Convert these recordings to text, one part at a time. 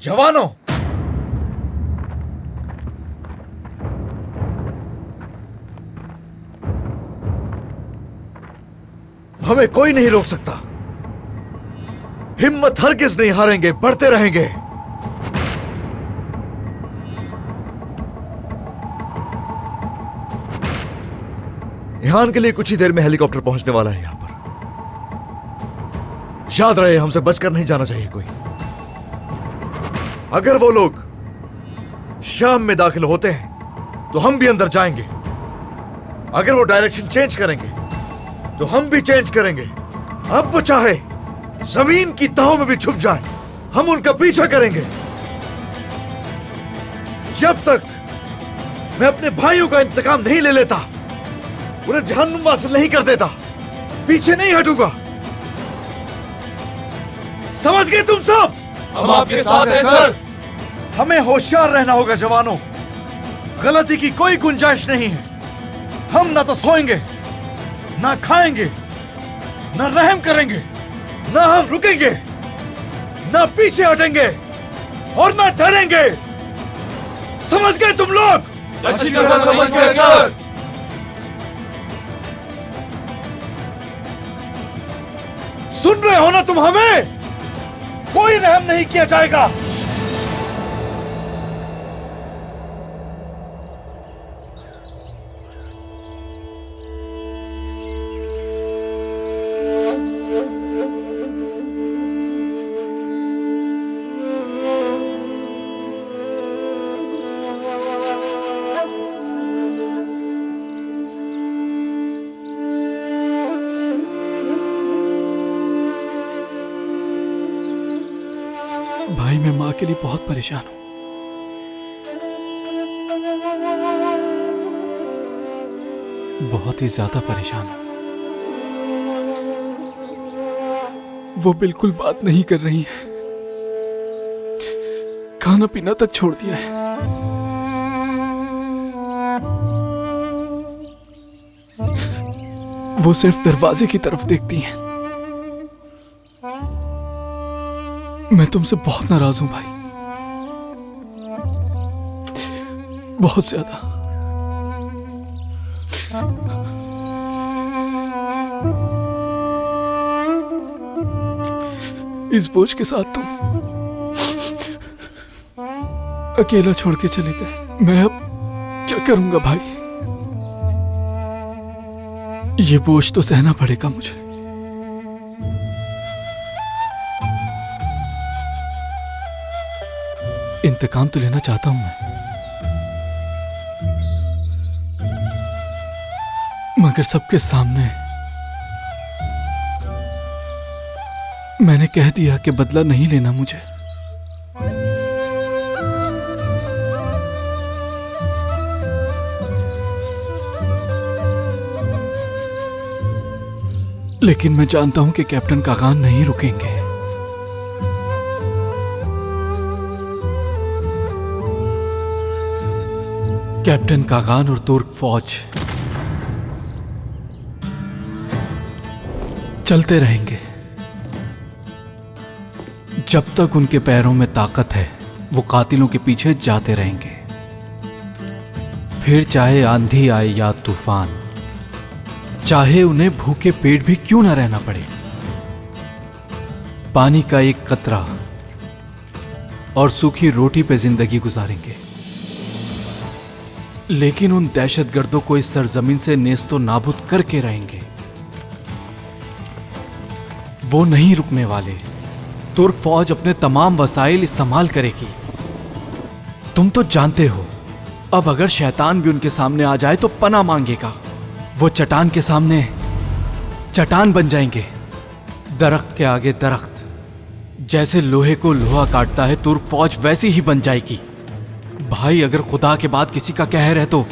जवानों, हमें कोई नहीं रोक सकता। हिम्मत हरगिज नहीं हारेंगे, बढ़ते रहेंगे। ईहान के लिए कुछ ही देर में हेलीकॉप्टर पहुंचने वाला है यहां पर। याद रहे, हमसे बचकर नहीं जाना चाहिए कोई। अगर वो लोग शाम में दाखिल होते हैं तो हम भी अंदर जाएंगे। अगर वो डायरेक्शन चेंज करेंगे तो हम भी चेंज करेंगे। अब वो चाहे जमीन की तहों में भी छुप जाए, हम उनका पीछा करेंगे। जब तक मैं अपने भाइयों का इंतकाम नहीं ले लेता, उन्हें जहन्नुम वासिल नहीं कर देता, पीछे नहीं हटूंगा। समझ गए तुम सब? हम आपके साथ हैं सर। हमें होशियार रहना होगा जवानों। गलती की कोई गुंजाइश नहीं है। हम ना तो सोएंगे, ना खाएंगे, ना रहम करेंगे, ना हम रुकेंगे, ना पीछे हटेंगे और ना डरेंगे। समझ गए तुम लोग? अच्छी तरह समझ गए सर। सुन रहे हो ना तुम हमें? कोई रहम नहीं किया जाएगा। भाई, मैं माँ के लिए बहुत परेशान हूं। बहुत ही ज्यादा परेशान हूं। वो बिल्कुल बात नहीं कर रही है। खाना पीना तक छोड़ दिया है। वो सिर्फ दरवाजे की तरफ देखती हैं। मैं तुमसे बहुत नाराज हूं भाई, बहुत ज्यादा। इस बोझ के साथ तुम अकेला छोड़ के चले गए। मैं अब क्या करूंगा भाई? ये बोझ तो सहना पड़ेगा मुझे। इंतकाम तो लेना चाहता हूं मैं, मगर सबके सामने मैंने कह दिया कि बदला नहीं लेना मुझे। लेकिन मैं जानता हूं कि कैप्टन कागान नहीं रुकेंगे। कैप्टन कागान और तुर्क फौज चलते रहेंगे जब तक उनके पैरों में ताकत है। वो कातिलों के पीछे जाते रहेंगे, फिर चाहे आंधी आए या तूफान, चाहे उन्हें भूखे पेट भी क्यों ना रहना पड़े। पानी का एक कतरा और सूखी रोटी पे जिंदगी गुजारेंगे। लेकिन उन दहशतगर्दों को इस सरजमीन से नेस्तो नाबूद करके रहेंगे। वो नहीं रुकने वाले। तुर्क फौज अपने तमाम वसाइल इस्तेमाल करेगी। तुम तो जानते हो, अब अगर शैतान भी उनके सामने आ जाए तो पनाह मांगेगा। वो चट्टान के सामने चट्टान बन जाएंगे, दरख्त के आगे दरख्त। जैसे लोहे को लोहा काटता है, तुर्क फौज वैसी ही बन जाएगी। भाई, अगर खुदा के बाद किसी का कहर है तो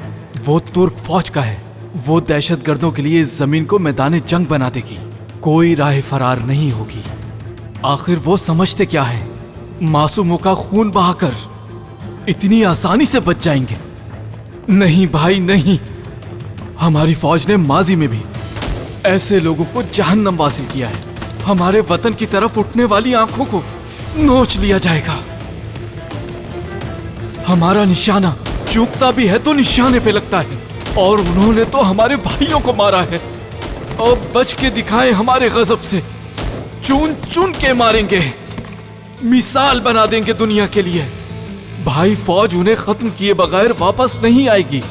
वो तुर्क फौज का है। वो दहशतगर्दों के लिए इस जमीन को मैदान जंग बना देगी। कोई राह फरार नहीं होगी। आखिर वो समझते क्या है? मासूमों का खून बहाकर इतनी आसानी से बच जाएंगे? नहीं भाई नहीं। हमारी फौज ने माजी में भी ऐसे लोगों को जहन्नम वासिल किया है। हमारे वतन की तरफ उठने वाली आंखों को नोच लिया जाएगा। हमारा निशाना चूकता भी है तो निशाने पे लगता है, और उन्होंने तो हमारे भाइयों को मारा है। अब बच के दिखाएं हमारे गजब से, चुन चुन के मारेंगे, मिसाल बना देंगे दुनिया के लिए। भाई फौज उन्हें खत्म किए बगैर वापस नहीं आएगी।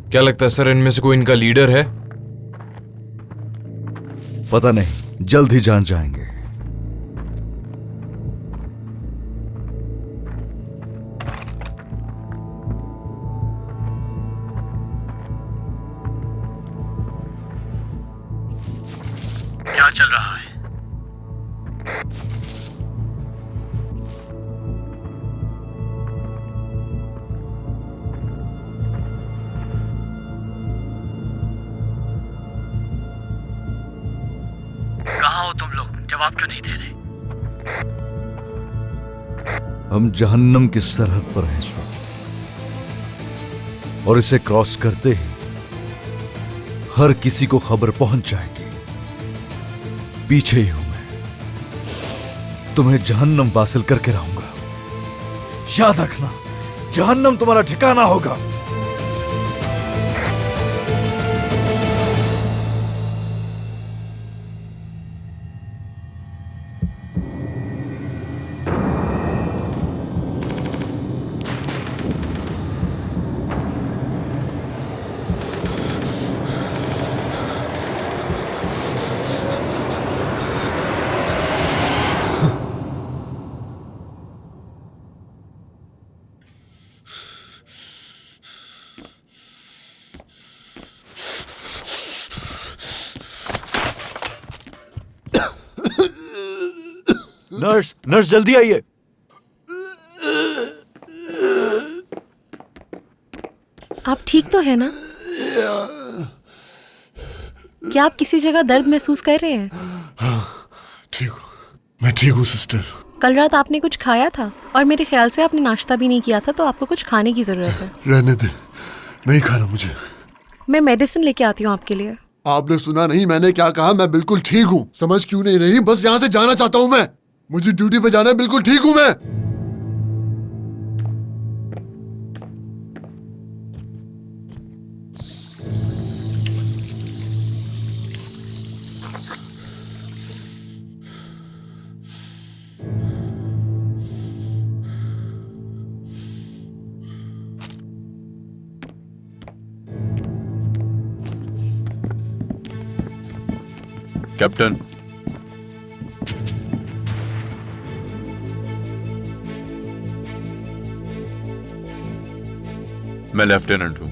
क्या लगता है सर, इनमें से कोई इनका लीडर है? पता नहीं, जल्द ही जान जाएंगे। क्या चल रहा है? कहाँ हो तुम लोग? जवाब क्यों नहीं दे रहे? हम जहन्नम की सरहद पर हैं इस वक्त, और इसे क्रॉस करते ही हर किसी को खबर पहुंच जाएगी। पीछे ही हूं मैं, तुम्हें जहन्नम वासिल करके रहूंगा। याद रखना, जहन्नम तुम्हारा ठिकाना होगा। नर्स, नर्स जल्दी आइए। आप ठीक तो है ना? क्या आप किसी जगह दर्द महसूस कर रहे हैं? ठीक हूँ, मैं ठीक हूँ सिस्टर। कल रात आपने कुछ खाया था, और मेरे ख्याल से आपने नाश्ता भी नहीं किया था, तो आपको कुछ खाने की जरूरत है। रहने दे, नहीं खाना मुझे। मैं मेडिसिन लेके आती हूँ आपके लिए। आपने सुना नहीं मैंने क्या कहा? मैं बिल्कुल ठीक हूँ। समझ क्यों नहीं रही? बस यहाँ से जाना चाहता हूँ मैं। मुझे ड्यूटी पे जाना है। बिल्कुल ठीक हूँ मैं। कैप्टन, मैं लेफ्टिनेंट हूं।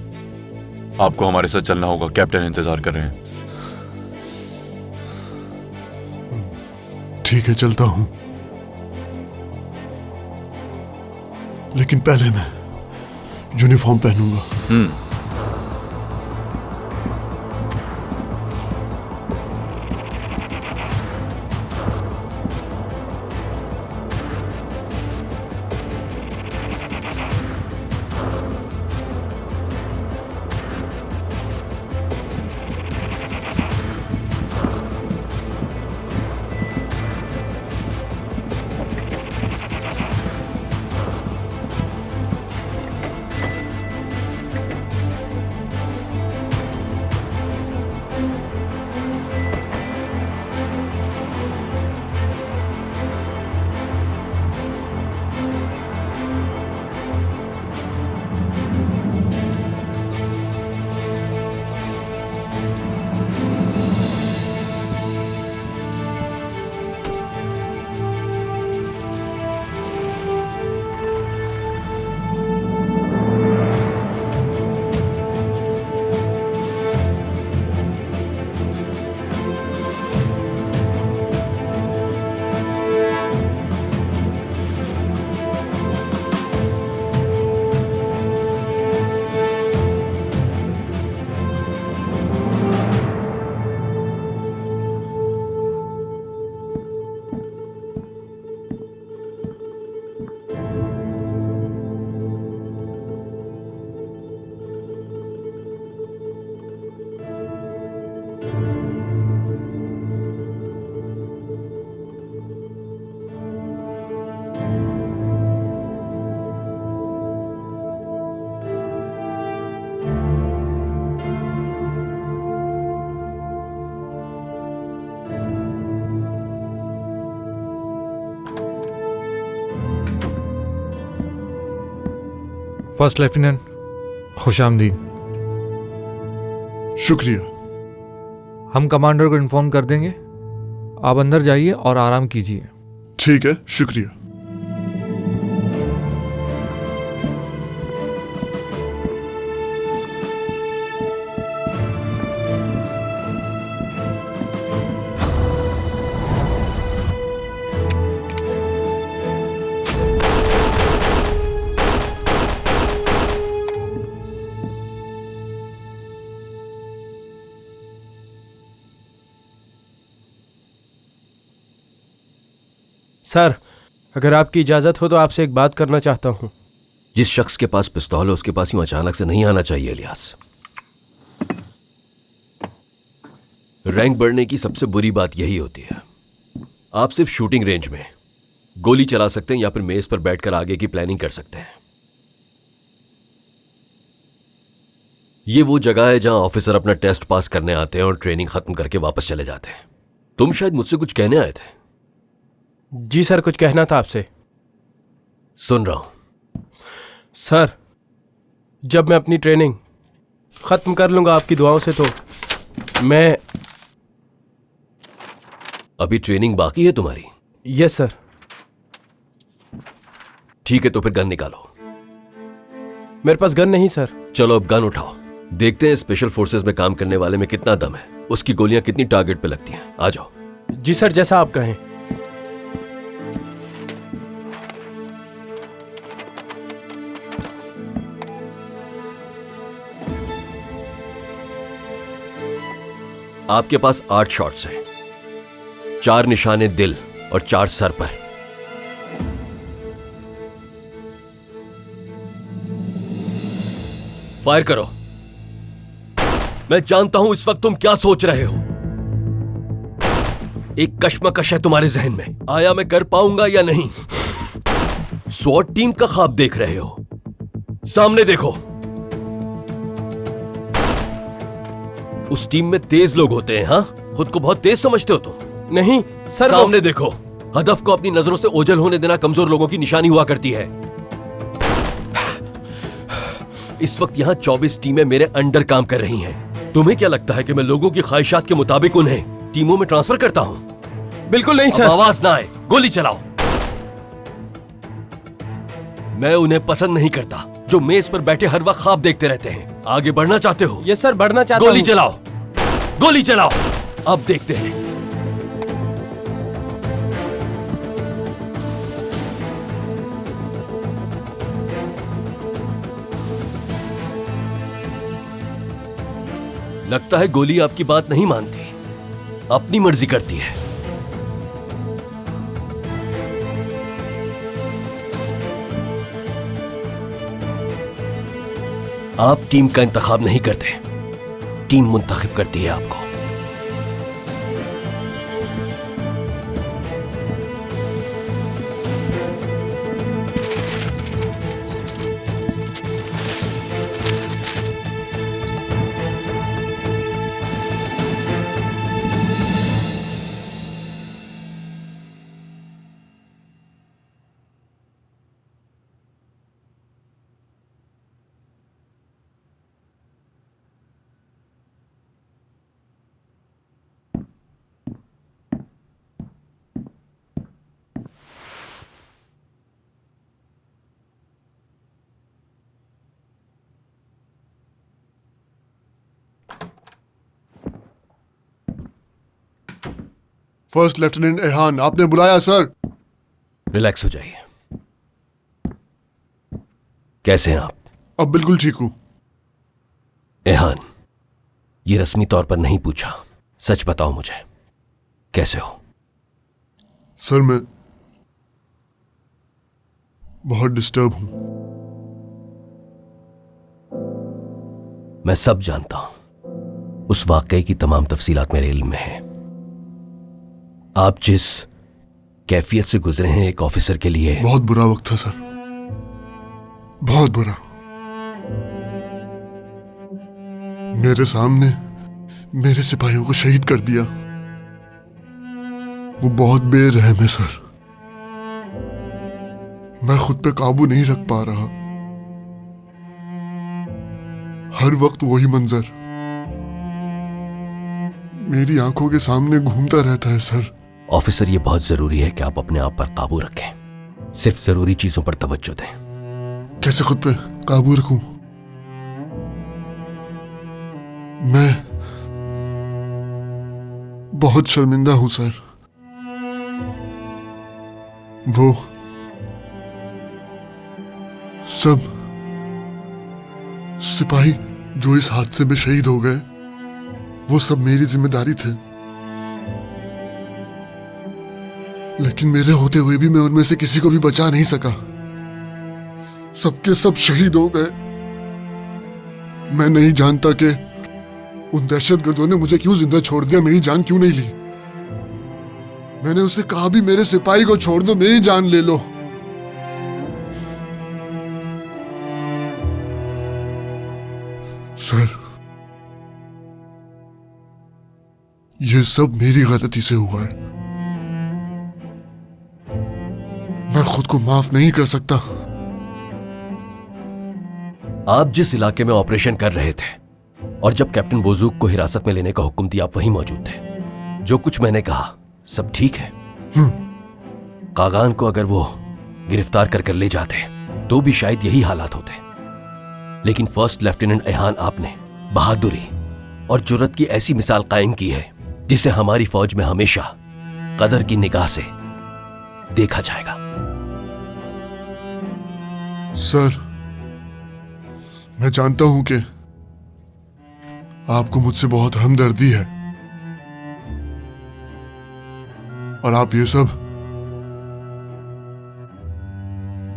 आपको हमारे साथ चलना होगा। कैप्टन इंतजार कर रहे हैं। ठीक है, चलता हूँ, लेकिन पहले मैं यूनिफॉर्म पहनूंगा। फर्स्ट लेफ्टिनेंट खुशामदीद। शुक्रिया। हम कमांडर को इन्फॉर्म कर देंगे, आप अंदर जाइए और आराम कीजिए। ठीक है, शुक्रिया। सर, अगर आपकी इजाजत हो तो आपसे एक बात करना चाहता हूं। जिस शख्स के पास पिस्तौल है उसके पास यूं अचानक से नहीं आना चाहिए इलियास। रैंक बढ़ने की सबसे बुरी बात यही होती है, आप सिर्फ शूटिंग रेंज में गोली चला सकते हैं या फिर मेज पर बैठकर आगे की प्लानिंग कर सकते हैं। ये वो जगह है जहां ऑफिसर अपना टेस्ट पास करने आते हैं और ट्रेनिंग खत्म करके वापस चले जाते हैं। तुम शायद मुझसे कुछ कहने आए थे। जी सर, कुछ कहना था आपसे। सुन रहा हूं। सर, जब मैं अपनी ट्रेनिंग खत्म कर लूंगा आपकी दुआओं से तो मैं। अभी ट्रेनिंग बाकी है तुम्हारी? Yes sir. ठीक है, तो फिर गन निकालो। मेरे पास गन नहीं सर। चलो अब गन उठाओ, देखते हैं स्पेशल फोर्सेस में काम करने वाले में कितना दम है, उसकी गोलियां कितनी टारगेट पे लगती हैं। आ जाओ। जी सर, जैसा आप कहें। आपके पास 8 शॉट्स हैं, 4 निशाने दिल और 4 सर पर। फायर करो। मैं जानता हूं इस वक्त तुम क्या सोच रहे हो। एक कश्मकश है तुम्हारे जहन में, आया मैं कर पाऊंगा या नहीं। स्वॉट टीम का ख्वाब देख रहे हो। सामने देखो, उस टीम में तेज लोग होते हैं। हाँ, खुद को बहुत तेज समझते हो तुम। नहीं सर, सामने देखो। हदफ को अपनी नजरों से ओझल होने देना कमजोर लोगों की निशानी हुआ करती है। इस वक्त यहां 24 टीमें मेरे अंडर काम कर रही हैं। तुम्हें क्या लगता है कि मैं लोगों की ख्वाहिशात के मुताबिक उन्हें टीमों में ट्रांसफर करता हूं? बिल्कुल नहीं सर। आवाज ना आए, गोली चलाओ। मैं उन्हें पसंद नहीं करता जो मेज पर बैठे हर वक्त ख्वाब देखते रहते हैं। आगे बढ़ना चाहते हो? यस सर, बढ़ना चाहता हूं। गोली चलाओ, गोली चलाओ। अब देखते हैं। लगता है गोली आपकी बात नहीं मानती, अपनी मर्जी करती है। आप टीम का इंतखाब नहीं करते, टीम मुंतखब करती है आपको। फर्स्ट लेफ्टिनेंट एहान, आपने बुलाया सर। रिलैक्स हो जाइए। कैसे हैं आप? अब बिल्कुल ठीक हूं। एहान, ये रस्मी तौर पर नहीं पूछा, सच बताओ मुझे, कैसे हो? सर मैं बहुत डिस्टर्ब हूं। मैं सब जानता हूं, उस वाकये की तमाम तफसीलात मेरे इल्म में है। आप जिस कैफियत से गुजरे हैं एक ऑफिसर के लिए, बहुत बुरा वक्त था सर, बहुत बुरा। मेरे सामने मेरे सिपाहियों को शहीद कर दिया। वो बहुत बेरहम है सर। मैं खुद पे काबू नहीं रख पा रहा। हर वक्त वही मंजर मेरी आंखों के सामने घूमता रहता है सर। ऑफिसर, ये बहुत जरूरी है कि आप अपने आप पर काबू रखें। सिर्फ जरूरी चीजों पर तवज्जो दें। कैसे खुद पे काबू रखूं? मैं बहुत शर्मिंदा हूं सर। वो सब सिपाही जो इस हादसे में शहीद हो गए, वो सब मेरी जिम्मेदारी थे। लेकिन मेरे होते हुए भी मैं उनमें से किसी को भी बचा नहीं सका। सबके सब शहीद हो गए। मैं नहीं जानता कि उन दहशतगर्दों ने मुझे क्यों जिंदा छोड़ दिया, मेरी जान क्यों नहीं ली। मैंने उससे कहा भी मेरे सिपाही को छोड़ दो, मेरी जान ले लो। सर, ये सब मेरी गलती से हुआ है। मैं खुद को माफ नहीं कर सकता। आप जिस इलाके में ऑपरेशन कर रहे थे और जब कैप्टन बोजूक को हिरासत में लेने का हुक्म दिया, आप वहीं मौजूद थे। जो कुछ मैंने कहा सब ठीक है। कागान को अगर वो गिरफ्तार कर ले जाते तो भी शायद यही हालात होते। लेकिन फर्स्ट लेफ्टिनेंट एहान, आपने बहादुरी और जुर्रत की ऐसी मिसाल कायम की है जिसे हमारी फौज में हमेशा कदर की निगाह से देखा जाएगा। सर, मैं जानता हूं कि आपको मुझसे बहुत हमदर्दी है और आप ये सब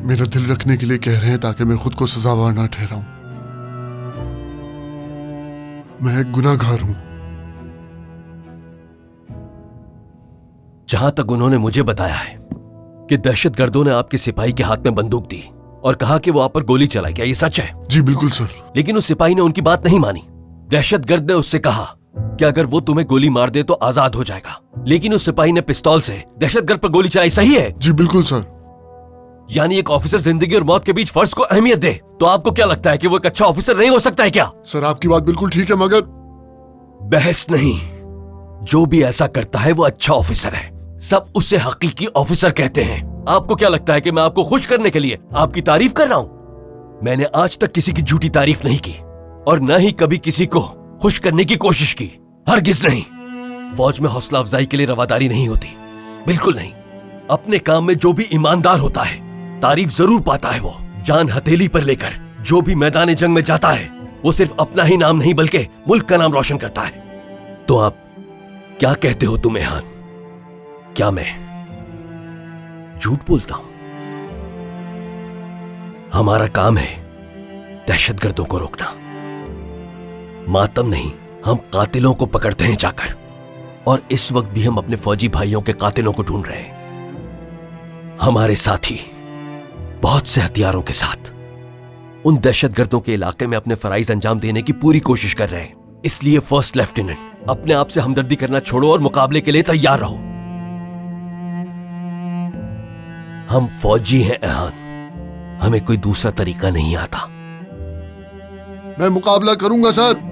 मेरा दिल रखने के लिए कह रहे हैं ताकि मैं खुद को सजावार ना ठहराऊं। मैं एक गुनाहगार हूं। जहां तक उन्होंने मुझे बताया है कि दहशतगर्दों ने आपके सिपाही के हाथ में बंदूक दी और कहा कि वो आप पर गोली चलाए, क्या ये सच है? जी बिल्कुल सर। लेकिन उस सिपाही ने उनकी बात नहीं मानी। दहशतगर्द ने उससे कहा कि अगर वो तुम्हें गोली मार दे तो आजाद हो जाएगा, लेकिन उस सिपाही ने पिस्तौल से दहशतगर्द पर गोली चलाई। सही है? जी बिल्कुल सर। यानी एक ऑफिसर जिंदगी और मौत के बीच फर्ज को अहमियत दे, तो आपको क्या लगता है कि वो एक अच्छा ऑफिसर नहीं हो सकता है क्या? सर, आपकी बात बिल्कुल ठीक है, मगर बहस नहीं। जो भी ऐसा करता है वो अच्छा ऑफिसर है। सब उसे हकीकी ऑफिसर कहते हैं। आपको क्या लगता है कि मैं आपको खुश करने के लिए आपकी तारीफ कर रहा हूं? मैंने आज तक किसी की झूठी तारीफ नहीं की और न ही कभी किसी को खुश करने की कोशिश की। हरगिज नहीं। फौज में हौसला अफजाई के लिए रवादारी नहीं होती, बिल्कुल नहीं। अपने काम में जो भी ईमानदार होता है तारीफ जरूर पाता है। वो जान हथेली पर लेकर जो भी मैदान जंग में जाता है वो सिर्फ अपना ही नाम नहीं बल्कि मुल्क का नाम रोशन करता है। तो आप क्या कहते हो तुम एहान? क्या मैं झूठ बोलता हूं? हमारा काम है दहशतगर्दों को रोकना। मातम नहीं, हम कातिलों को पकड़ते हैं जाकर। और इस वक्त भी हम अपने फौजी भाइयों के कातिलों को ढूंढ रहे हैं। हमारे साथी बहुत से हथियारों के साथ उन दहशतगर्दों के इलाके में अपने फराइज अंजाम देने की पूरी कोशिश कर रहे हैं। इसलिए फर्स्ट लेफ्टिनेंट, अपने आप से हमदर्दी करना छोड़ो और मुकाबले के लिए तैयार रहो। हम फौजी हैं एहान, हमें कोई दूसरा तरीका नहीं आता। मैं मुकाबला करूंगा सर।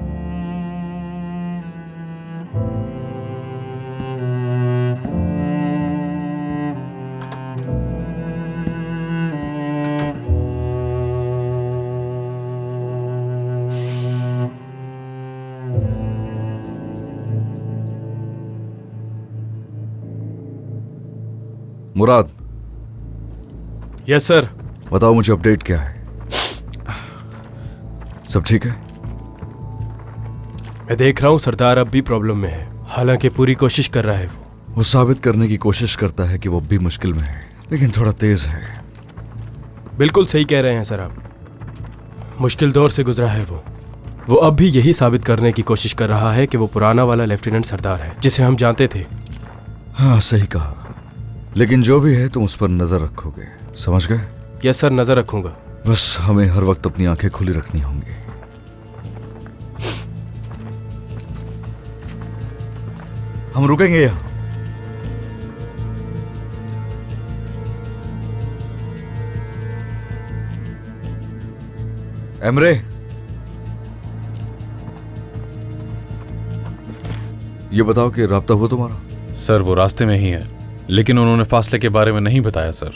मुराद, यस सर। बताओ मुझे अपडेट क्या है? सब ठीक है? मैं देख रहा हूँ सरदार अब भी प्रॉब्लम में है, हालांकि पूरी कोशिश कर रहा है। वो साबित करने की कोशिश करता है कि वो भी मुश्किल में है, लेकिन थोड़ा तेज है। बिल्कुल सही कह रहे हैं सर आप। मुश्किल दौर से गुजरा है वो अब भी यही साबित करने की कोशिश कर रहा है कि वो पुराना वाला लेफ्टिनेंट सरदार है जिसे हम जानते थे। हाँ, सही कहा। लेकिन जो भी है तुम उस पर नजर रखोगे, समझ गए? यस सर, नजर रखूंगा। बस हमें हर वक्त अपनी आंखें खुली रखनी होंगी। हम रुकेंगे यहाँ। एमरे, ये बताओ कि राब्ता हुआ तुम्हारा? सर वो रास्ते में ही है, लेकिन उन्होंने फासले के बारे में नहीं बताया सर।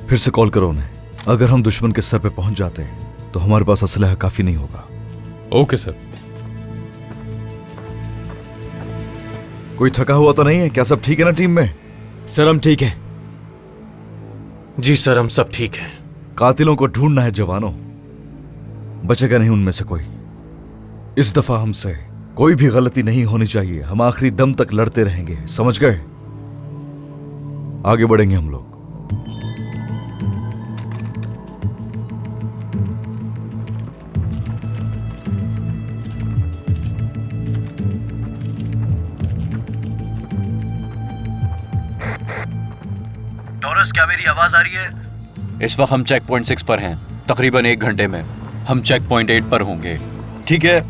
फिर से कॉल करो उन्हें। अगर हम दुश्मन के सर पे पहुंच जाते हैं तो हमारे पास असलहा काफी नहीं होगा। Okay sir. कोई थका हुआ तो नहीं है? क्या सब ठीक है ना टीम में? सर हम ठीक हैं। जी सर हम सब ठीक हैं। कातिलों को ढूंढना है जवानों, बचेगा नहीं उनमें से कोई। इस दफा हमसे कोई भी गलती नहीं होनी चाहिए। हम आखिरी दम तक लड़ते रहेंगे, समझ गए? आगे बढ़ेंगे हम लोग। टॉरस, क्या मेरी आवाज आ रही है? इस वक्त हम चेक पॉइंट 6 पर हैं। तकरीबन 1 घंटे में हम चेक पॉइंट 8 पर होंगे, ठीक है?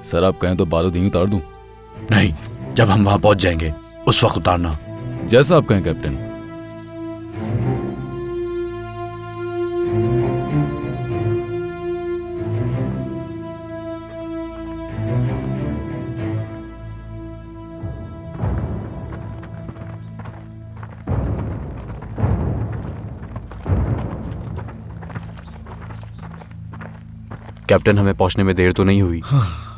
सर आप कहें तो बारूद यहीं उतार दूं? नहीं, जब हम वहां पहुंच जाएंगे उस वक्त उतारना। जैसा आप कहें कैप्टन। कैप्टन, हमें पहुंचने में देर तो नहीं हुई?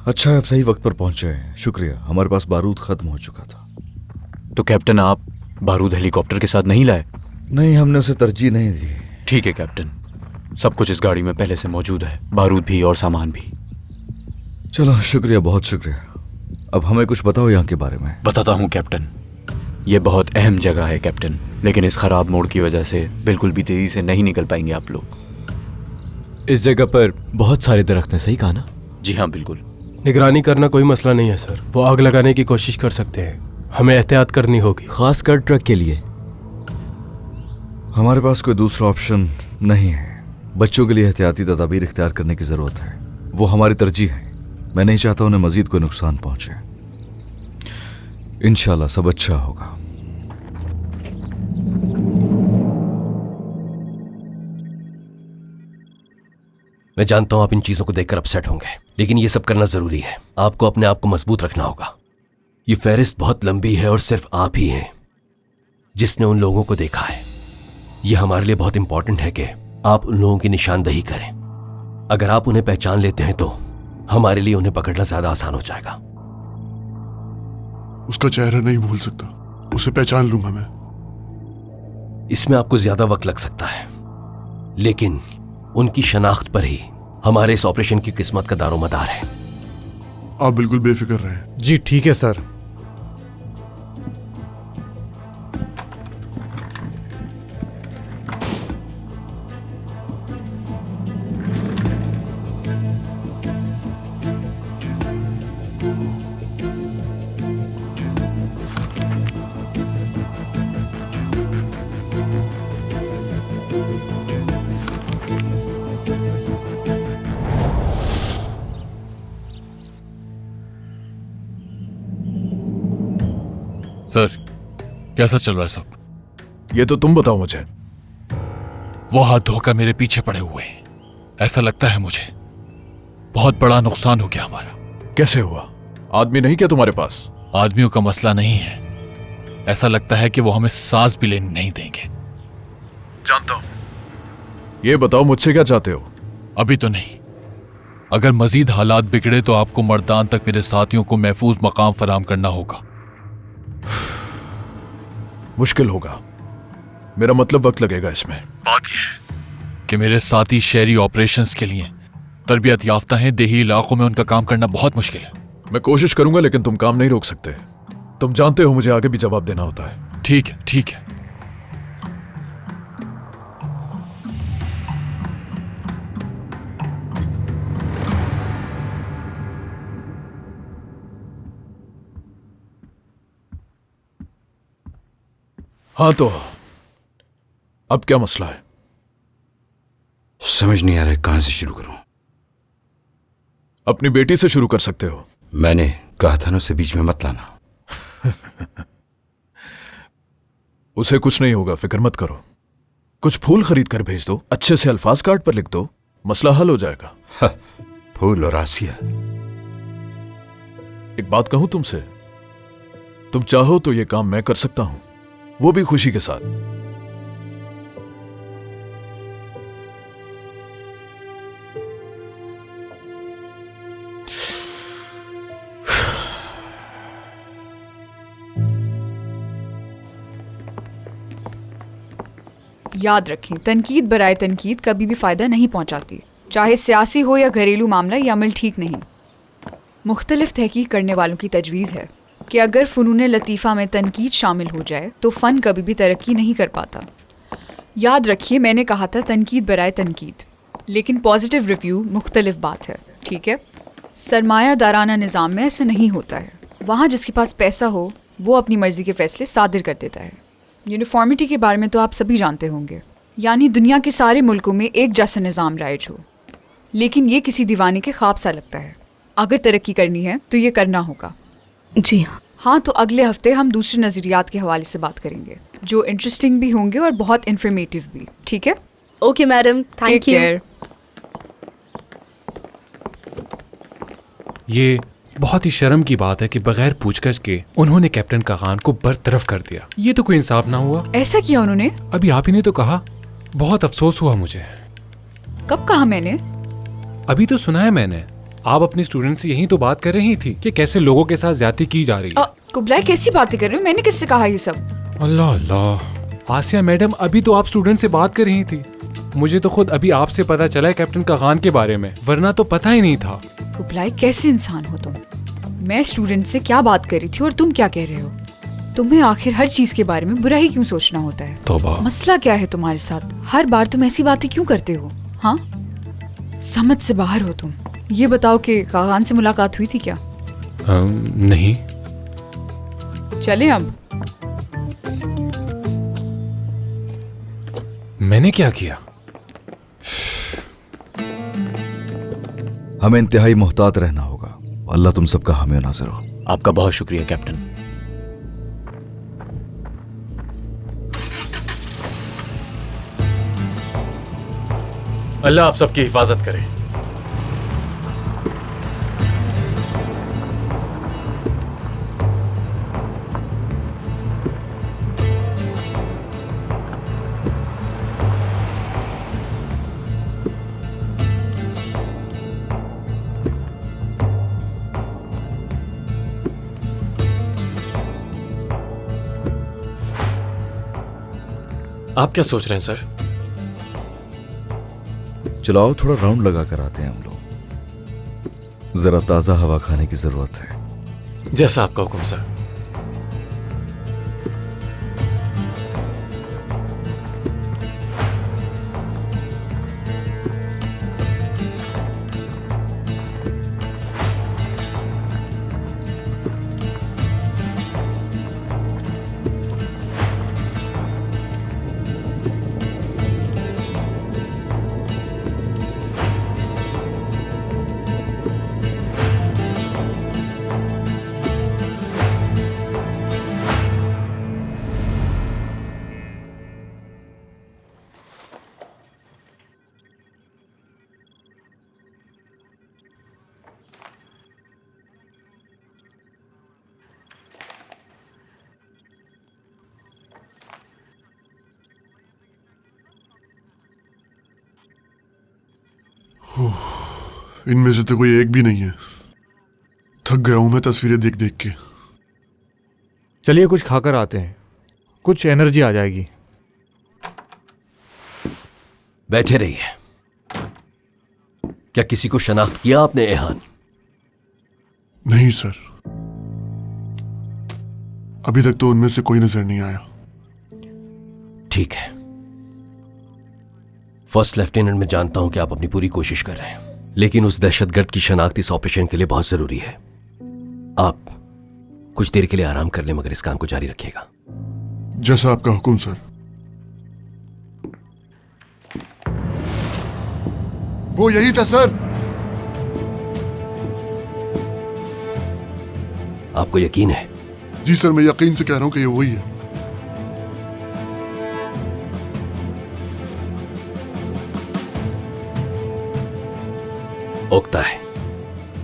अच्छा, आप सही वक्त पर पहुंचे हैं, शुक्रिया। हमारे पास बारूद खत्म हो चुका था। तो कैप्टन, आप बारूद हेलीकॉप्टर के साथ नहीं लाए? नहीं, हमने उसे तरजीह नहीं दी। ठीक है कैप्टन, सब कुछ इस गाड़ी में पहले से मौजूद है, बारूद भी और सामान भी। चलो, शुक्रिया, बहुत शुक्रिया। अब हमें कुछ बताओ यहाँ के बारे में। बताता हूँ कैप्टन। ये बहुत अहम जगह है कैप्टन, लेकिन इस खराब मोड़ की वजह से बिल्कुल भी तेजी से नहीं निकल पाएंगे आप लोग। इस जगह पर बहुत सारे दरख्त हैं, सही कहा ना? जी हाँ, बिल्कुल। निगरानी करना कोई मसला नहीं है सर, वो आग लगाने की कोशिश कर सकते हैं। हमें एहतियात करनी होगी, खासकर ट्रक के लिए। हमारे पास कोई दूसरा ऑप्शन नहीं है। बच्चों के लिए एहतियाती तदाबीर इख्तियार करने की जरूरत है, वो हमारी तरजीह है। मैं नहीं चाहता उन्हें मजीद कोई नुकसान पहुंचे। इंशाल्लाह सब अच्छा होगा। मैं जानता हूं आप इन चीजों को देखकर अपसेट होंगे, लेकिन ये सब करना जरूरी है। आपको अपने आप को मजबूत रखना होगा। ये फहरिस्त बहुत लंबी है और सिर्फ आप ही हैं जिसने उन लोगों को देखा है। ये हमारे लिए बहुत इंपॉर्टेंट है कि आप उन लोगों की निशानदही करें। अगर आप उन्हें पहचान लेते हैं तो हमारे लिए उन्हें पकड़ना ज्यादा आसान हो जाएगा। उसका चेहरा नहीं भूल सकता, उसे पहचान लूंगा मैं। इसमें आपको ज्यादा वक्त लग सकता है, लेकिन उनकी शनाख्त पर ही हमारे इस ऑपरेशन की किस्मत का दारोमदार है। आप बिल्कुल बेफिक्र रहें। जी ठीक है सर। सर कैसा चल रहा है सब? ये तो तुम बताओ मुझे। वो हाथ धोकर मेरे पीछे पड़े हुए हैं। ऐसा लगता है मुझे बहुत बड़ा नुकसान हो गया हमारा। कैसे हुआ? आदमी नहीं क्या तुम्हारे पास? आदमियों का मसला नहीं है, ऐसा लगता है कि वो हमें सांस भी लेने नहीं देंगे। जानता हूं। ये बताओ मुझसे क्या चाहते हो? अभी तो नहीं, अगर मजीद हालात बिगड़े तो आपको मर्दान तक मेरे साथियों को महफूज मकाम फराहम करना होगा। मुश्किल होगा, मेरा मतलब वक्त लगेगा इसमें। बात यह है कि मेरे साथी शहरी ऑपरेशंस के लिए तरबियत याफ्ता हैं, देही इलाकों में उनका काम करना बहुत मुश्किल है। मैं कोशिश करूंगा, लेकिन तुम काम नहीं रोक सकते। तुम जानते हो मुझे आगे भी जवाब देना होता है। ठीक है, ठीक है। हाँ तो अब क्या मसला है? समझ नहीं आ रहा है कहां से शुरू करूं। अपनी बेटी से शुरू कर सकते हो। मैंने कहा था ना उसे बीच में मत लाना। उसे कुछ नहीं होगा, फिक्र मत करो। कुछ फूल खरीद कर भेज दो, अच्छे से अल्फाज कार्ड पर लिख दो, मसला हल हो जाएगा। फूल और आसिया। एक बात कहूं तुमसे, तुम चाहो तो यह काम मैं कर सकता हूं, वो भी खुशी के साथ। याद रखें, तनकीद बराए तनकीद कभी भी फ़ायदा नहीं पहुंचाती, चाहे सियासी हो या घरेलू मामला। ये अमल ठीक नहीं। मुख्तलिफ तहकीक करने वालों की तजवीज़ है कि अगर फ़नून लतीफ़ा में तनकीद शामिल हो जाए तो फ़न कभी भी तरक्की नहीं कर पाता। याद रखिए, मैंने कहा था तनकीद बराए तनकीद, लेकिन पॉजिटिव रिव्यू मुख्तलिफ बात है, ठीक है? सरमायादाराना निज़ाम में ऐसा नहीं होता है। वहाँ जिसके पास पैसा हो वो अपनी मर्ज़ी के फ़ैसले सादिर कर देता है। यूनिफॉर्मिटी के बारे में तो आप सभी जानते होंगे, यानी दुनिया के सारे मुल्कों में एक जैसा निज़ाम राइज हो। लेकिन ये किसी दीवाने के ख्वाब सा लगता है। अगर तरक्की करनी है तो ये करना होगा। जी हाँ। हाँ, तो अगले हफ्ते हम दूसरे नज़रियात के हवाले से बात करेंगे, जो इंटरेस्टिंग भी होंगे और बहुत इन्फॉर्मेटिव भी, ठीक है? Okay madam, thank you. ये बहुत ही शर्म की बात है कि बगैर पूछताछ के उन्होंने कैप्टन कागान को बरतरफ कर दिया। ये तो कोई इंसाफ ना हुआ। ऐसा किया उन्होंने? अभी आप ही ने तो कहा। बहुत अफसोस हुआ मुझे। कब कहा मैंने? अभी तो सुना है मैंने। आप अपने स्टूडेंट से यही तो बात कर रही थी कि कैसे लोगों के साथ ज्यादती की जा रही है। कुबलाई, कैसी बातें कर रहे हो? मैंने किससे कहा ये सब? अल्लाह अल्लाह। आसिया मैडम, अभी तो आप स्टूडेंट से बात कर रही थी। मुझे तो खुद अभी आपसे पता चला है कैप्टन कागान के बारे में, वरना तो पता ही नहीं था। कुबलाई, कैसे इंसान हो तुम? मैं स्टूडेंट से क्या बात कर रही थी और तुम क्या कह रहे हो? तुम्हें आखिर हर चीज के बारे में बुरा ही क्यों सोचना होता है? तौबा। मसला क्या है तुम्हारे साथ? हर बार तुम ऐसी बातें क्यों करते हो? हाँ, समझ से बाहर हो तुम। ये बताओ कि कागान से मुलाकात हुई थी क्या? नहीं। चले अब। मैंने क्या किया? हमें इंतहाई मोहतात रहना होगा। अल्लाह तुम सबका हामी नाज़िर हो। आपका बहुत शुक्रिया कैप्टन। अल्लाह आप सबकी हिफाजत करे। आप क्या सोच रहे हैं सर? चलाओ, थोड़ा राउंड लगा कर आते हैं हम लोग। जरा ताजा हवा खाने की जरूरत है। जैसा आपका हुक्म सर। इनमें से तो कोई एक भी नहीं है। थक गया हूं मैं तस्वीरें देख देख के। चलिए कुछ खाकर आते हैं, कुछ एनर्जी आ जाएगी। बैठे रहिए। क्या किसी को शनाख्त किया आपने एहान? नहीं सर, अभी तक तो उनमें से कोई नजर नहीं आया। ठीक है फर्स्ट लेफ्टिनेंट, मैं जानता हूं कि आप अपनी पूरी कोशिश कर रहे हैं, लेकिन उस दहशतगर्द की शनाख्त इस ऑपरेशन के लिए बहुत जरूरी है। आप कुछ देर के लिए आराम कर लें, मगर इस काम को जारी रखिएगा। जैसा आपका हुक्म सर। वो यही था सर। आपको यकीन है? जी सर, मैं यकीन से कह रहा हूं कि ये वही है। ओक्ता है,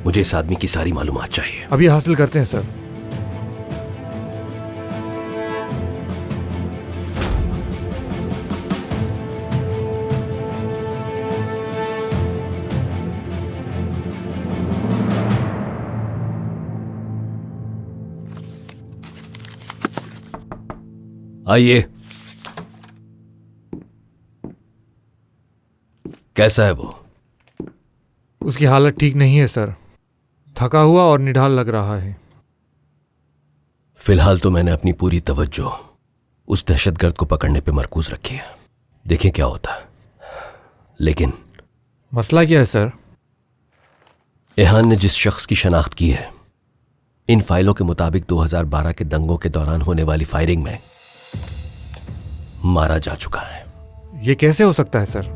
मुझे इस आदमी की सारी मालूमात चाहिए। अभी हासिल करते हैं सर। आइए। कैसा है वो? उसकी हालत ठीक नहीं है सर, थका हुआ और निढाल लग रहा है। फिलहाल तो मैंने अपनी पूरी तवज्जो उस दहशतगर्द को पकड़ने पे मरकूज रखी है, देखें क्या होता है। लेकिन मसला क्या है सर? एहान ने जिस शख्स की शनाख्त की है, इन फाइलों के मुताबिक 2012 के दंगों के दौरान होने वाली फायरिंग में मारा जा चुका है। ये कैसे हो सकता है सर?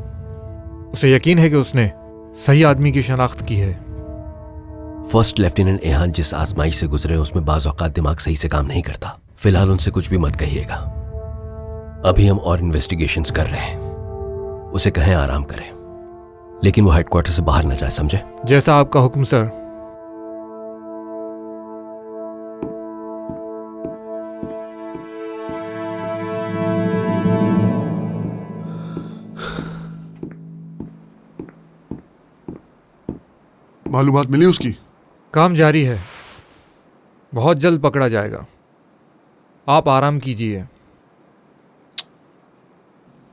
उसे यकीन है कि उसने सही आदमी की शनाख्त की है। फर्स्ट लेफ्टिनेंट एहान जिस आजमाइश से गुजरे उसमें बाज़ औक़ात दिमाग सही से काम नहीं करता। फिलहाल उनसे कुछ भी मत कहिएगा, अभी हम और इन्वेस्टिगेशंस कर रहे हैं। उसे कहें आराम करें, लेकिन वो हेडक्वार्टर से बाहर न जाए, समझे? जैसा आपका हुक्म सर। मालूमात मिली उसकी? काम जारी है, बहुत जल्द पकड़ा जाएगा। आप आराम कीजिए।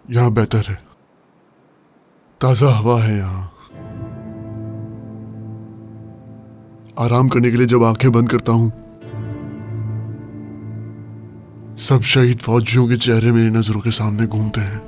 यहां बेहतर है, ताजा हवा है यहां। आराम करने के लिए जब आंखें बंद करता हूं, सब शहीद फौजियों के चेहरे मेरी नजरों के सामने घूमते हैं।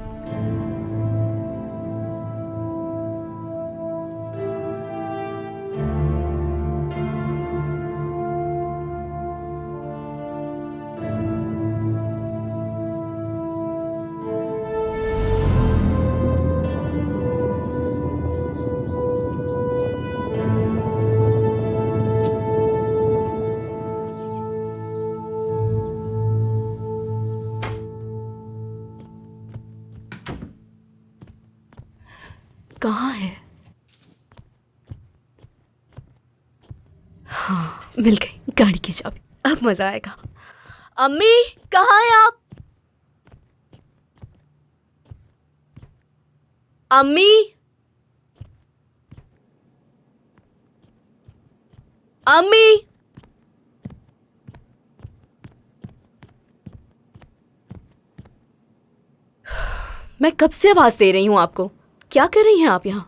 कहाँ है? हाँ मिल गई गाड़ी की चाबी, अब मजा आएगा। अम्मी कहाँ हैं आप? अम्मी, अम्मी, मैं कब से आवाज दे रही हूँ आपको, क्या कर रही हैं आप यहाँ?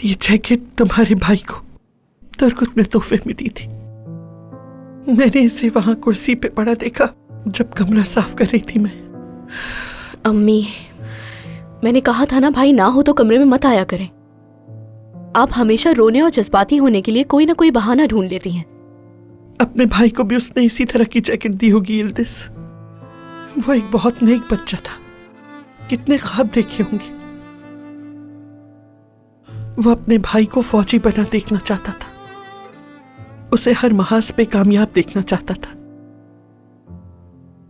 ये जैकेट तुम्हारे भाई को तुर्कुत ने तोहफे में दी थी। मैंने इसे वहां कुर्सी पे पड़ा देखा जब कमरा साफ कर रही थी मैं। अम्मी, मैंने कहा था ना भाई ना हो तो कमरे में मत आया करें। आप हमेशा रोने और जज्बाती होने के लिए कोई ना कोई बहाना ढूंढ लेती हैं। अपने भाई को भी उसने इसी तरह की जैकेट दी होगी यिल्दिज़। वो एक बहुत नेक बच्चा था, कितने ख्वाब देखे होंगे। वो अपने भाई को फौजी बना देखना चाहता था, उसे हर महाज पे कामयाब देखना चाहता था,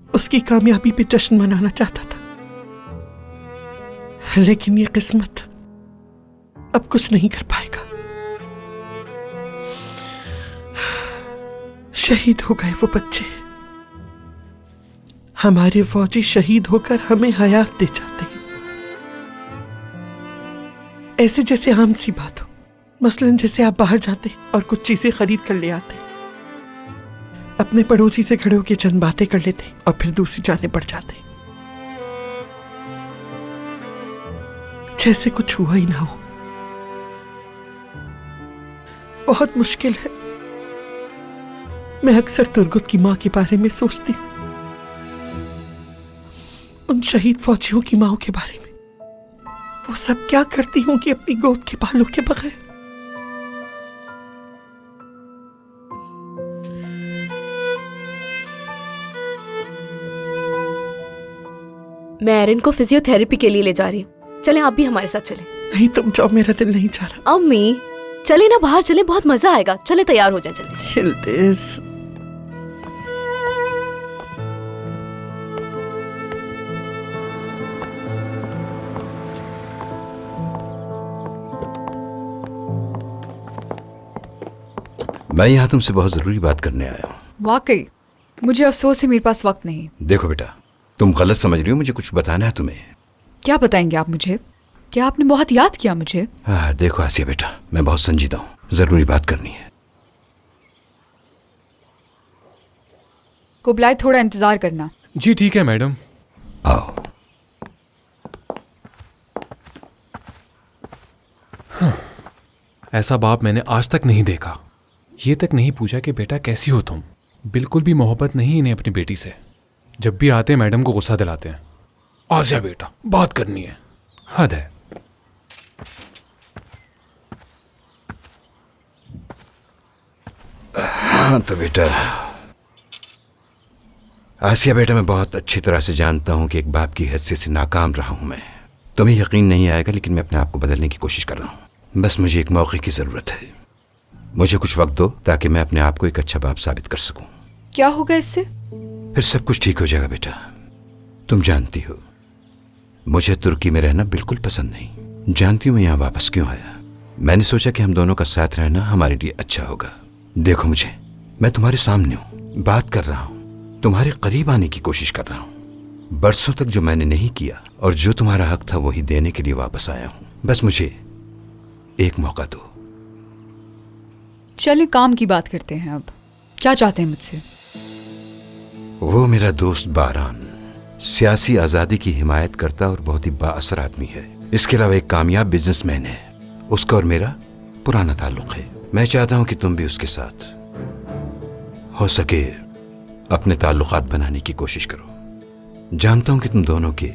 उसकी कामयाबी पे जश्न मनाना चाहता था। लेकिन ये किस्मत अब कुछ नहीं कर पाएगा। शहीद हो गए वो बच्चे। हमारे फौजी शहीद होकर हमें हयात दे जाते हैं, ऐसे जैसे आम सी बात हो। मसलन जैसे आप बाहर जाते और कुछ चीजें खरीद कर ले आते, अपने पड़ोसी से खड़े होकर चंद बातें कर लेते और फिर दूसरी जाने पड़ जाते। जैसे कुछ हुआ ही ना हो। बहुत मुश्किल है। मैं अक्सर तुर्गुत की माँ के बारे में सोचती हूँ, उन शहीद फौजियों की माँओं के बारे में। वो सब क्या करती होंगी अपनी गोद के बालों के बगैर। मैं एरिन को फिजियोथेरेपी के लिए ले जा रही हूँ। चलें, आप भी हमारे साथ चलें। नहीं तुम जाओ, मेरा दिल नहीं जा रहा। अम्मी चले ना, बाहर चले, बहुत मजा आएगा। चले, तैयार हो जाए जल्दी। यिल्दिज, मैं यहाँ तुमसे बहुत जरूरी बात करने आया हूँ। वाकई मुझे अफसोस है, मेरे पास वक्त नहीं। देखो बेटा, तुम गलत समझ रही हो, मुझे कुछ बताना है तुम्हें। क्या बताएंगे आप मुझे? क्या आपने बहुत याद किया मुझे? देखो आसिया बेटा, मैं बहुत संजीदा हूँ, जरूरी बात करनी है। कुबलाई, थोड़ा इंतजार करना। जी ठीक है मैडम। आओ। ऐसा बाप मैंने आज तक नहीं देखा। ये तक नहीं पूछा कि बेटा कैसी हो तुम। बिल्कुल भी मोहब्बत नहीं इन्हें अपनी बेटी से। जब भी आते हैं मैडम को गुस्सा दिलाते हैं। आ जा बेटा, बात करनी है। हद है। हाँ तो बेटा, आसिया बेटा, मैं बहुत अच्छी तरह से जानता हूं कि एक बाप की हैसियत से नाकाम रहा हूं मैं। तुम्हें यकीन नहीं आएगा, लेकिन मैं अपने आप को बदलने की कोशिश कर रहा हूं। बस मुझे एक मौके की जरूरत है। मुझे कुछ वक्त दो ताकि मैं अपने आप को एक अच्छा बाप साबित कर सकूं। क्या होगा इससे? फिर सब कुछ ठीक हो जाएगा बेटा। तुम जानती हो मुझे तुर्की में रहना बिल्कुल पसंद नहीं। जानती हूँ मैं यहाँ वापस क्यों आया। मैंने सोचा कि हम दोनों का साथ रहना हमारे लिए अच्छा होगा। देखो मुझे, मैं तुम्हारे सामने हूँ, बात कर रहा हूँ, तुम्हारे करीब आने की कोशिश कर रहा हूँ। बरसों तक जो मैंने नहीं किया और जो तुम्हारा हक था वही देने के लिए वापस आया हूँ। बस मुझे एक मौका दो। चलिए काम की बात करते हैं। अब क्या चाहते हैं मुझसे? वो मेरा दोस्त बारान सियासी आजादी की हिमायत करता और बहुत ही बाअसर आदमी है। इसके अलावा एक कामयाब बिजनेसमैन है। उसका और मेरा पुराना ताल्लुक है। मैं चाहता हूं कि तुम भी उसके साथ हो सके अपने ताल्लुकात बनाने की कोशिश करो। जानता हूं कि तुम दोनों के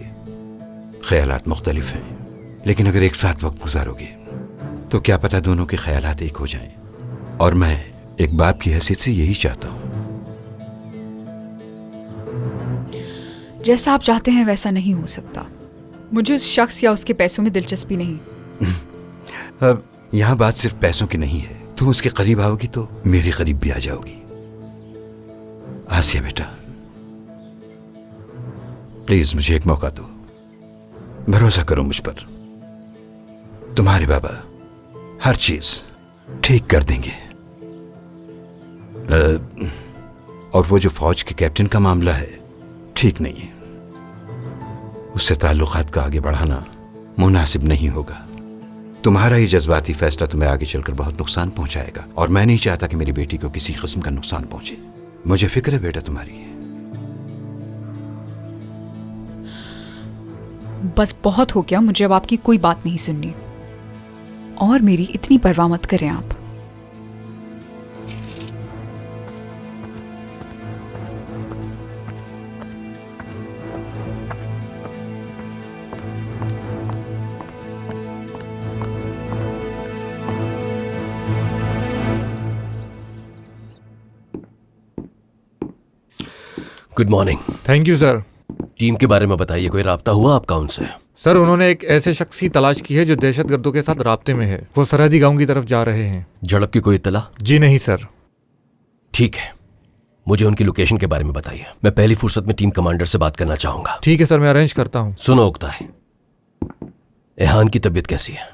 ख्यालात मुख्तलिफ हैं, लेकिन अगर एक साथ वक्त गुजारोगे तो क्या पता दोनों के ख्यालात एक हो जाएं। और मैं एक बाप की हैसियत से यही चाहता हूं। जैसा आप चाहते हैं वैसा नहीं हो सकता। मुझे उस शख्स या उसके पैसों में दिलचस्पी नहीं। अब यहाँ बात सिर्फ पैसों की नहीं है। तुम उसके करीब आओगी तो मेरे करीब भी आ जाओगी। आसिया बेटा, प्लीज मुझे एक मौका दो। भरोसा करो मुझ पर। तुम्हारे बाबा हर चीज ठीक कर देंगे। और वो जो फौज के कैप्टन का मामला है, ठीक नहीं है। उससे ताल्लुकात का आगे बढ़ाना मुनासिब नहीं होगा। तुम्हारा ये जज्बाती फैसला तुम्हें आगे चलकर बहुत नुकसान पहुंचाएगा, और मैं नहीं चाहता कि मेरी बेटी को किसी किस्म का नुकसान पहुंचे। मुझे फिक्र है बेटा तुम्हारी। बस बहुत हो गया, मुझे अब आपकी कोई बात नहीं सुननी। और मेरी इतनी परवाह मत करें आप। Good morning. Thank you sir. Team के बारे में बताइए, कोई राब्ता हुआ आपका उनसे? सर, उन्होंने एक ऐसे शख्स की तलाश की है जो दहशतगर्दों के साथ राब्ते में है। वो सरहदी गांव की तरफ जा रहे हैं। झड़प की कोई इत्तला? जी नहीं सर। ठीक है, मुझे उनकी लोकेशन के बारे में बताइए। मैं पहली फुर्सत में टीम कमांडर से बात करना चाहूंगा। ठीक है सर, मैं अरेंज करता हूँ। सुनो उक्ताई, एहान की तबीयत कैसी है?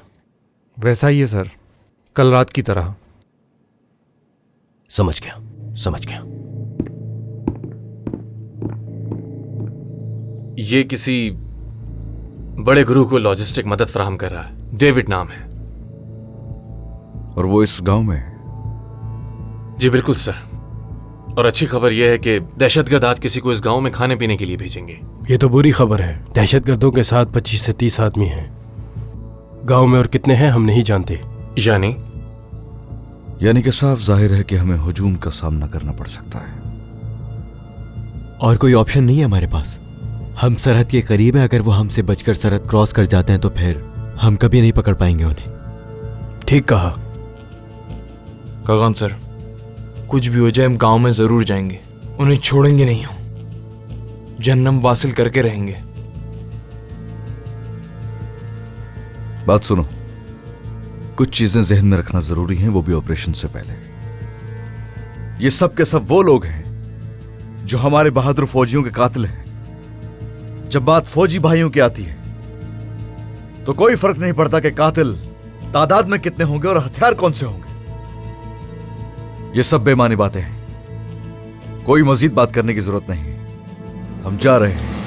वैसा ही है सर, कल रात की तरह। समझ गया, समझ गया। ये किसी बड़े गुरु को लॉजिस्टिक मदद फराहम कर रहा है। डेविड नाम है। और वो इस गांव में? जी बिल्कुल सर। और अच्छी खबर यह है कि दहशतगर्द आज किसी को इस गांव में खाने पीने के लिए भेजेंगे। ये तो बुरी खबर है। दहशतगर्दों के साथ 25 से 30 आदमी हैं। गांव में और कितने हैं हम नहीं जानते। यानी कि साफ जाहिर है कि हमें हुजूम का सामना करना पड़ सकता है। और कोई ऑप्शन नहीं है हमारे पास। हम सरहद के करीब हैं, अगर वो हमसे बचकर सरहद क्रॉस कर जाते हैं तो फिर हम कभी नहीं पकड़ पाएंगे उन्हें। ठीक कहा कागान सर, कुछ भी हो जाए हम गांव में जरूर जाएंगे, उन्हें छोड़ेंगे नहीं हम, जन्नम वासिल करके रहेंगे। बात सुनो, कुछ चीजें जहन में रखना जरूरी हैं, वो भी ऑपरेशन से पहले। ये सब के सब वो लोग हैं जो हमारे बहादुर फौजियों के कातिल हैं। जब बात फौजी भाइयों की आती है तो कोई फर्क नहीं पड़ता कि कातिल तादाद में कितने होंगे और हथियार कौन से होंगे। ये सब बेमानी बातें हैं, कोई मजीद बात करने की जरूरत नहीं। हम जा रहे हैं।